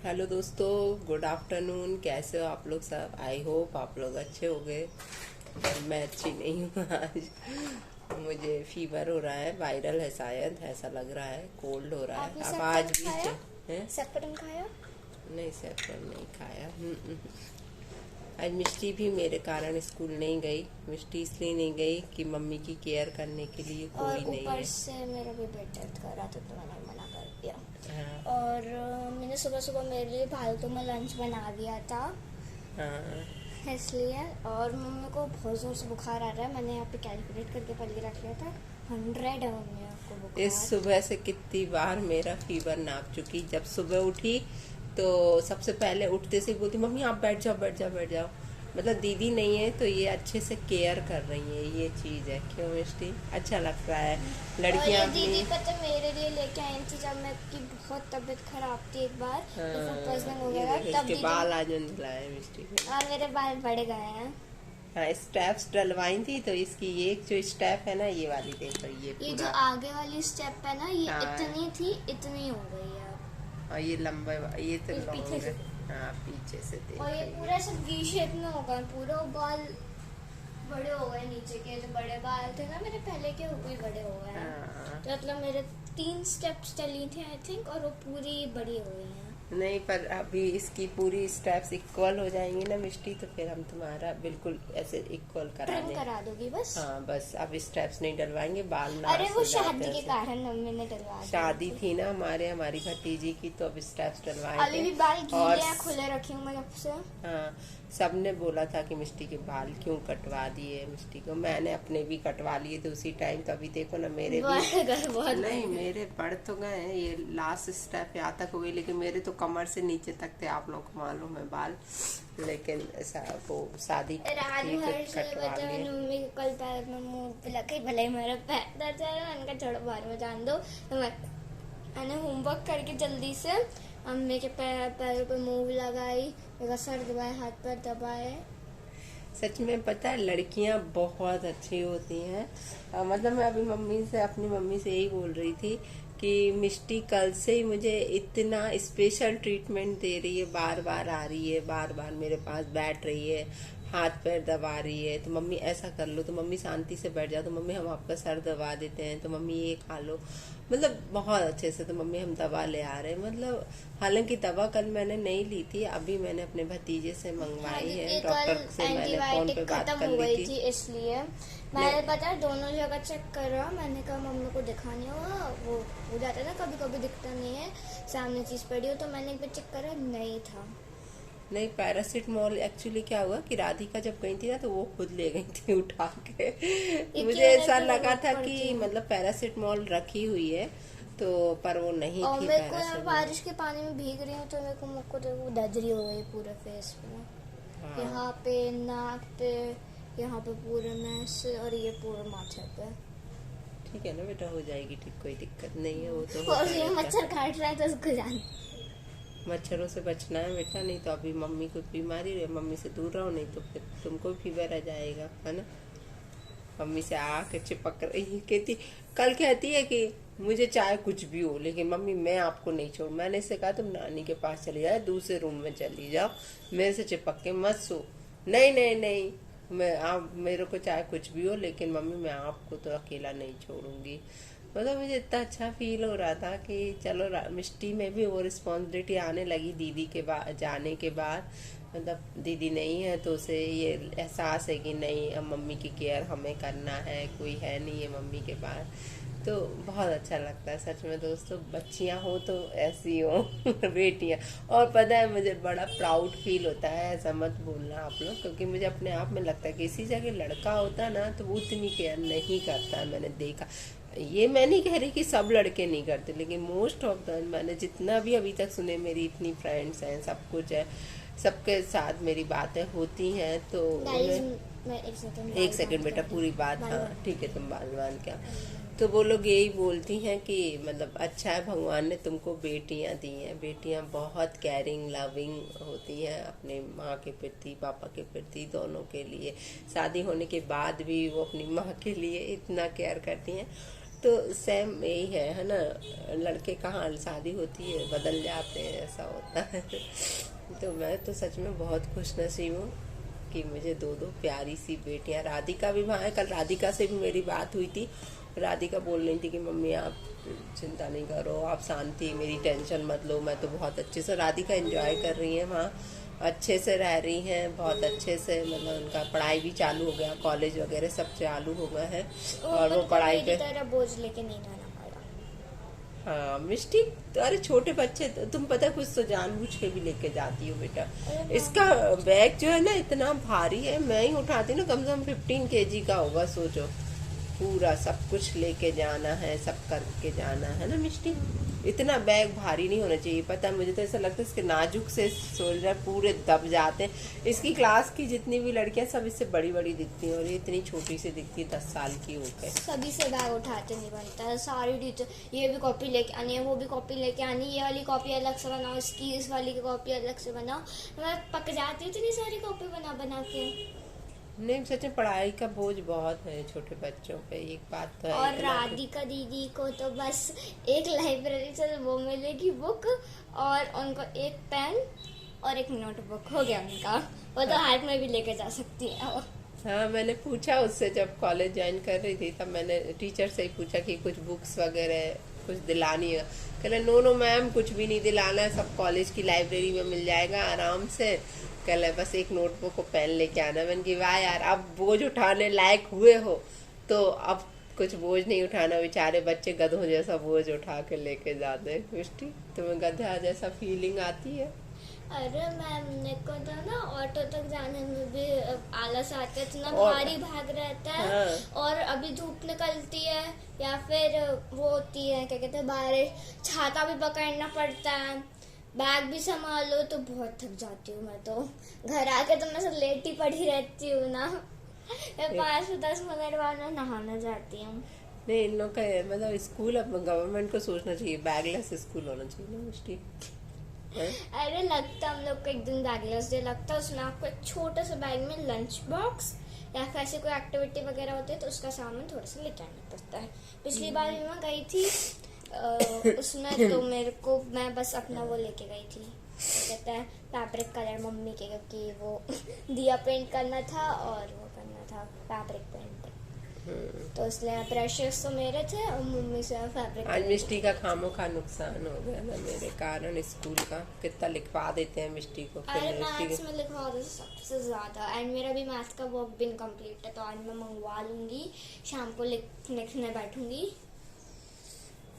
Hello दोस्तों, good afternoon. कैसे हो आप लोग सब? आई होप आप लोग अच्छे हो गए। मैं अच्छी नहीं हूँ आज। मुझे फीवर हो रहा है, वायरल है शायद, ऐसा लग रहा है। कोल्ड हो रहा है, आपने आवाज सेफ्टन भी खाया? है। सेफ्टन खाया? नहीं, सेफ्टन नहीं खाया। आज मिष्टी भी मेरे कारण स्कूल नहीं गई। मिष्टी इसलिए नहीं गई कि मम्मी की केयर करने के लिए और कोई नहीं ऊपर है। से मेरा भी पेट दर्द कर रहा था तो मैंने मना कर दिया। हाँ और मैंने सुबह सुबह मेरे लिए फालतू में लंच बना दिया था हाँ। इसलिए। और मम्मी को बहुत ज़ोर से बुखार आ रहा है, मैंने यहाँ पे कैलकुलेट करके पहले रख लिया था। 100 है मम्मी को इस बुखार। सुबह से कितनी बार मेरा फीवर नाप चुकी। जब सुबह उठी तो सबसे पहले उठते से ही बोलती, मम्मी आप बैठ जाओ बैठ जाओ बैठ जाओ। मतलब दीदी नहीं है तो ये अच्छे से केयर कर रही है, ये चीज़ है। क्यों मिष्टी? अच्छा लगता है और ये लड़कियां दीदी भी। पता है मेरे लिए लेके आई थी जब मैं की बहुत तबीयत खराब थी एक बार, तो फूड पॉइजनिंग हो ये गया देखो, था तब इसके दीदी। बाल आज लाए मिष्टी के। और मेरे बाल बढ़ गए हैं। हाँ, स्टेप्स डलवाई थी तो इसकी ये एक जो स्टेप है ना, ये वाली देखो, ये ये जो पूरा। आगे वाली स्टेप है ना, ये हाँ, इतनी थी, इतनी हो गई है अब। और ये लंबा, ये तो ये पीछे लॉन्ग से। है। हाँ, पीछे से और ये देख। पूरा सब वी शेप में हो गए, पूरा बाल बड़े हो गए। नीचे के जो बड़े बाल थे ना मेरे पहले के, वो भी बड़े हो गए हैं। हाँ, तो मतलब मेरे 3 स्टेप्स चली थी आई थिंक, और वो पूरी बड़ी हो गई हैं। नहीं, पर अभी इसकी पूरी स्टेप्स इक्वल हो जाएंगी ना मिष्टी, तो फिर हम तुम्हारा बिल्कुल ऐसे इक्वल करा ट्रिम देंगे। करा दोगी बस? हाँ, बस अब स्टेप्स नहीं डलवाएंगे, बाल अरे नाश वो हो जाते शादी हैं के ऐसे। कारण मम्मी ने डलवा दी शादी थी। थी ना हमारी भतीजी की, तो अब स्टेप्स अभी डलवाएंगे। भी बाल और गीले हैं, खुले रखी हूँ मैं जब से। हाँ, सबने बोला था कि मिष्टी के बाल क्यों कटवा दिए मिष्टी को। मैंने अपने भी कटवा लिए थे उसी टाइम, तो अभी देखो ना मेरे भी। बहुत नहीं, मेरे बढ़ तो गए हैं, ये लास्ट स्टेप यहाँ तक हो गई, लेकिन मेरे तो कमर से नीचे तक थे, आप लोग को मालूम है बाल। लेकिन वो शादी राजू हर से कटवा बता, लिए। मैंने मम्मी के कल पैर में मुंह पे लगे, भले ही मेरा पैर दर्द है, मैंने कहा छोड़ो बाद में जान दो। तो मैंने होमवर्क करके जल्दी से मम्मी के पैरों पे मुंह लगाई, मेरा सर दबाए, हाथ पैर दबाए। सच में पता है, लड़कियां बहुत अच्छी होती हैं। मतलब मैं अभी अपनी मम्मी से यही बोल रही थी कि मिष्टी कल से ही मुझे इतना स्पेशल ट्रीटमेंट दे रही है, बार बार आ रही है, बार बार मेरे पास बैठ रही है, हाथ पैर दबा रही है। तो मम्मी ऐसा कर लो, तो मम्मी शांति से बैठ जाओ, तो मम्मी हम आपका सर दबा देते हैं, तो मम्मी ये खा लो। मतलब बहुत अच्छे से, तो मम्मी हम दवा ले आ रहे हैं। मतलब हालांकि दवा कल मैंने नहीं ली थी, अभी मैंने अपने भतीजे से मंगवाई है, डॉक्टर से मैंने फोन पे बात खत्म कर हो ली गई थी। थी इसलिए मैंने पता है दोनों जगह चेक करा। मैंने कहा मम्मी को दिखाने हुआ, वो हो जाता है ना कभी कभी, दिखता नहीं है सामने चीज पड़ी हो, तो मैंने एक बार चेक करा, नहीं था। नहीं, पैरासिटामोल एक्चुअली क्या हुआ कि राधिका जब गई थी ना, तो वो खुद ले गई थी उठा के। मुझे ऐसा लगा था कि मतलब पैरासिटामोल रखी हुई है, तो पर वो नहीं और थी मेरे को पैरासिटामोल। बारिश के पानी में भीग रही हूँ, तो मेरे को तो वो दजरी हो गई पूरे फेस पे, हाँ, यहाँ पे, नाक पे, यहाँ पे पूरे में से, और ये पूरे माथे पे। ठीक है ना बेटा, हो जाएगी ठीक, कोई दिक्कत नहीं है, वो तो और होता ये रहता है। मच्छर काट रहा है तो उसको जान। मच्छरों से बचना है बेटा, नहीं तो अभी मम्मी को बीमारी रहे, मम्मी से दूर रहो, नहीं तो फिर तुमको भी फीवर आ जाएगा, है ना। मम्मी से आके चिपक कर कहती, कल कहती है कि मुझे चाहे कुछ भी हो, लेकिन मम्मी मैं आपको नहीं छोड़। मैंने इससे कहा तुम नानी के पास चली जाओ, दूसरे रूम में चली जाओ, मेरे से चिपक के मत सो। नहीं नहीं नहीं, मैं आप मेरे को चाहे कुछ भी हो, लेकिन मम्मी मैं आपको तो अकेला नहीं छोड़ूंगी। मतलब मुझे इतना अच्छा फील हो रहा था कि चलो मिष्टी में भी वो रिस्पॉन्सिबिलिटी आने लगी दीदी के बाद, जाने के बाद। मतलब दीदी नहीं है तो उसे ये एहसास है कि नहीं, अब मम्मी की केयर हमें करना है, कोई है नहीं है मम्मी के पास। तो बहुत अच्छा लगता है सच में दोस्तों, बच्चियां हो तो ऐसी हो बेटियां। और पता है मुझे बड़ा प्राउड फील होता है, ऐसा मत बोलना आप लोग, क्योंकि मुझे अपने आप में लगता है कि इसी जगह लड़का होता ना तो वो उतनी केयर नहीं करता है। मैंने देखा, ये मैं नहीं कह रही कि सब लड़के नहीं करते, लेकिन मोस्ट ऑफ द, मैंने जितना भी अभी तक सुने, मेरी इतनी फ्रेंड्स हैं, सब कुछ है, सबके साथ मेरी बातें होती हैं, तो मैं एक सेकंड बेटा, पूरी बात, हाँ ठीक है, तुम बाल क्या। तो वो लोग यही बोलती हैं कि मतलब अच्छा है भगवान ने तुमको बेटियां दी हैं, बेटियां बहुत केयरिंग लविंग होती हैं अपने माँ के प्रति, पापा के प्रति, दोनों के लिए। शादी होने के बाद भी वो अपनी माँ के लिए इतना केयर करती हैं। तो सेम यही है ना। लड़के कहाँ शादी होती है बदल जाते हैं, ऐसा होता है। तो मैं तो सच में बहुत खुशनसीब हूँ कि मुझे दो प्यारी सी बेटियां। राधिका भी वहाँ है, कल राधिका से भी मेरी बात हुई थी। राधिका बोल रही थी कि मम्मी आप चिंता नहीं करो, आप शांति, मेरी टेंशन मत लो, मैं तो बहुत अच्छे से। राधिका एंजॉय कर रही है वहाँ, अच्छे से रह रही हैं, बहुत अच्छे से। मतलब उनका पढ़ाई भी चालू हो गया, कॉलेज वगैरह सब चालू हो गया है। और वो पढ़ाई पे तरह बोझ लेके नहीं जाना पड़ा। हाँ मिष्टी, तो अरे छोटे बच्चे, तुम पता कुछ तो जानबूझ के भी लेके जाती हो बेटा। इसका बैग जो है ना इतना भारी है, मैं ही उठाती ना, कम से कम 15 kg का होगा। सोचो, पूरा सब कुछ लेके जाना है, सब करके जाना है ना मिष्टी। इतना बैग भारी नहीं होना चाहिए। पता है मुझे तो ऐसा लगता है इसके नाजुक से शोल्डर पूरे दब जाते हैं। इसकी क्लास की जितनी भी लड़कियां सब इससे बड़ी बड़ी दिखती हैं और ये इतनी छोटी सी दिखती है, 10 साल की होकर। सभी से बैग उठाते नहीं बनता है। सारी टीचर ये भी कॉपी लेके आनी है, वो भी कॉपी लेके आनी है, ये वाली कॉपी अलग से बनाओ, इसकी इस वाली की कॉपी अलग से बनाओ। मैं पक जाती हूँ इतनी सारी कॉपी बना बना के। नहीं सच में पढ़ाई का बोझ बहुत है छोटे बच्चों पे, एक बात तो है। और राधिका दीदी को तो बस एक लाइब्रेरी से वो मिलेगी बुक, और उनको एक पेन और एक नोटबुक, हो गया उनका। वो तो हाथ में भी लेके जा सकती है वो। हाँ मैंने पूछा उससे, जब कॉलेज ज्वाइन कर रही थी तब मैंने टीचर से ही पूछा कि कुछ बुक्स वगैरह कुछ दिलानी है। कहले नो मैम, कुछ भी नहीं दिलाना है, सब कॉलेज की लाइब्रेरी में मिल जाएगा आराम से। कहले बस एक नोटबुक और पेन लेके आना। मैंने कहा वाह यार, अब बोझ उठाने लायक हुए हो तो अब कुछ बोझ नहीं उठाना। बेचारे बच्चे गधों जैसा बोझ उठा के लेके जाते हैं। मिष्टी, तुम्हें गधा जैसा फीलिंग आती है? अरे मैम ने को तो ना ऑटो तक जाने में भी आलस आता है, इतना और भारी भाग रहता है। हाँ। और अभी धूप निकलती है या फिर वो होती है क्या कहते हैं बारिश, छाता भी पकड़ना पड़ता है, बैग भी संभालो, तो बहुत थक जाती हूँ मैं। तो घर आके तो मैं सब लेटी पड़ी रहती हूँ ना। मैं 5 से 10 मिनट बाद में नहाना जाती हूँ। नहीं, इन लोग का मतलब स्कूल अब गवर्नमेंट को सोचना चाहिए, बैगलेस स्कूल होना चाहिए ना मिष्टी। अरे लगता हम लोग को एक दिन बैगलेस डे लगता है, उसमें आपको एक छोटे से बैग में लंच बॉक्स या फिर ऐसे कोई एक्टिविटी वगैरह होती है तो उसका सामान थोड़ा सा लेके आना पड़ता है। पिछली बार भी मैं गई थी उसमें तो मेरे को, मैं बस अपना वो लेके गई थी, कहते हैं फैब्रिक कलर मम्मी के, क्योंकि वो दिया पेंट करना था और वो करना था फैब्रिक पेंट। तो इसलिए ब्रशेस तो मेरे थे और मम्मी से फैब्रिक। आज मिष्टी का खामोखा नुकसान हो गया ना मेरे कारण। स्कूल का कितना लिखवा देते हैं मिष्टी को। अरे मैथ्स में लिखवा दो सबसे ज्यादा, एंड मेरा भी मैथ्स का वर्क भी इनकम्प्लीट है, तो आज मैं मंगवा लूंगी, शाम को लिखने बैठूंगी।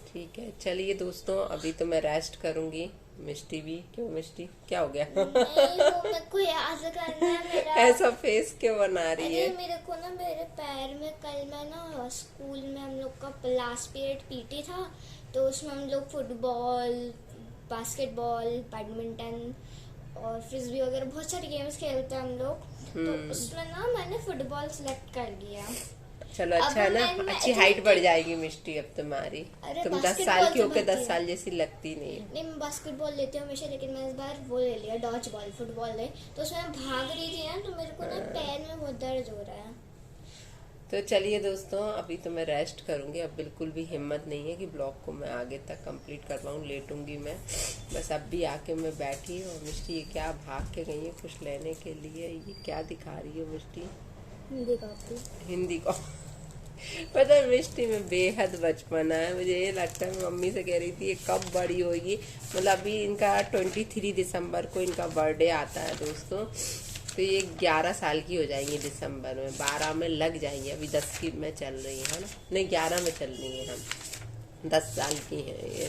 ठीक है, चलिए दोस्तों, अभी तो मैं रेस्ट करूंगी। मिष्टी भी, क्यों मिष्टी, क्या हो गया? नहीं, वो मेरे को याद करना है मेरा। ऐसा फेस क्यों बना रही है? अरे मेरे को ना मेरे पैर में, कल मैं ना स्कूल में हम लोग का लास्ट पीरियड पीटी था, तो उसमें हम लोग फुटबॉल, बास्केटबॉल, बैडमिंटन और फ्रिस्बी वगैरह बहुत सारे गेम्स खेलते हैं हम लोग। तो उसमें ना मैंने फुटबॉल सिलेक्ट कर लिया। चलो अच्छा है ना, अच्छी हाइट बढ़ जाएगी मिष्टी अब तुम्हारी। तुम 10 साल की होकर 10 साल जैसी लगती नहीं है। नहीं, मैं बास्केटबॉल लेती हूँ हमेशा, लेकिन मैं इस बार वो ले लिया, डॉज बॉल, फुटबॉल ले। तो उसमें भाग रही थी ना, तो मेरे को ना पैर में बहुत दर्द हो रहा है। तो चलिए दोस्तों, अभी तो मैं रेस्ट करूंगी। अब बिल्कुल भी हिम्मत नहीं है कि ब्लॉग को मैं आगे तक कंप्लीट कर पाऊँ, लेटूंगी मैं। बस अब भी आके मैं बैठी और मिष्टी ये क्या भाग के गई है कुछ लेने के लिए। ये क्या दिखा रही है मिष्टी? हिंदी कॉपी। पता है मिष्टी में बेहद बचपना है। मुझे ये लगता है, मम्मी से कह रही थी ये कब बड़ी होगी। मतलब अभी इनका 23 दिसंबर को इनका बर्थडे आता है दोस्तों, तो ये 11 साल की हो जाएंगी दिसंबर में, 12 में लग जाएंगी। अभी 10 की में चल रही है ना, नहीं 11 में चल रही है, हम 10 साल की हैं ये।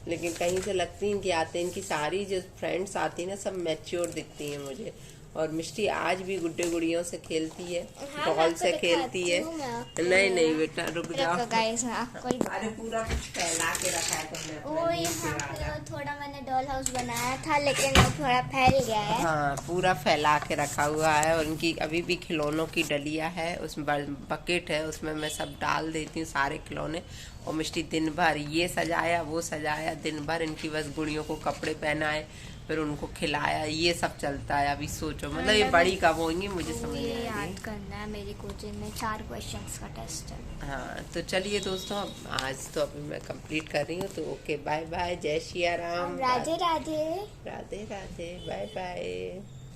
लेकिन कहीं से लगती है इनकी आते, इनकी सारी जो फ्रेंड्स आती है ना सब मैच्योर दिखती हैं मुझे। और मिष्टी आज भी गुड्डे गुड़ियों से खेलती है, डॉल से खेलती है। नहीं बेटा रुक जाओ। अरे पूरा कुछ फैला के रखा है तुमने। वो यहाँ पे थोड़ा मैंने डॉल हाउस बनाया था, लेकिन वो थोड़ा फैल गया है। हाँ, पूरा फैला के रखा हुआ है। और उनकी अभी भी खिलौनों की डलिया है, उसमें बकेट है, उसमें मैं सब डाल देती हूँ सारे खिलौने। और मिष्टी दिन भर ये सजाया वो सजाया, दिन भर इनकी बस गुड़ियों को कपड़े पहनाए, फिर उनको खिलाया, ये सब चलता है। अभी सोचो मतलब ये बड़ी कब होंगी मुझे समझ नहीं ये आ रही। याद करना है, मेरी कोचिंग में 4 क्वेश्चंस का टेस्ट है। हाँ तो चलिए दोस्तों, अब आज तो अभी मैं कंप्लीट कर रही हूँ, तो ओके बाय बाय, जय श्री राम, राधे राधे। Radhe Radhe, bye bye.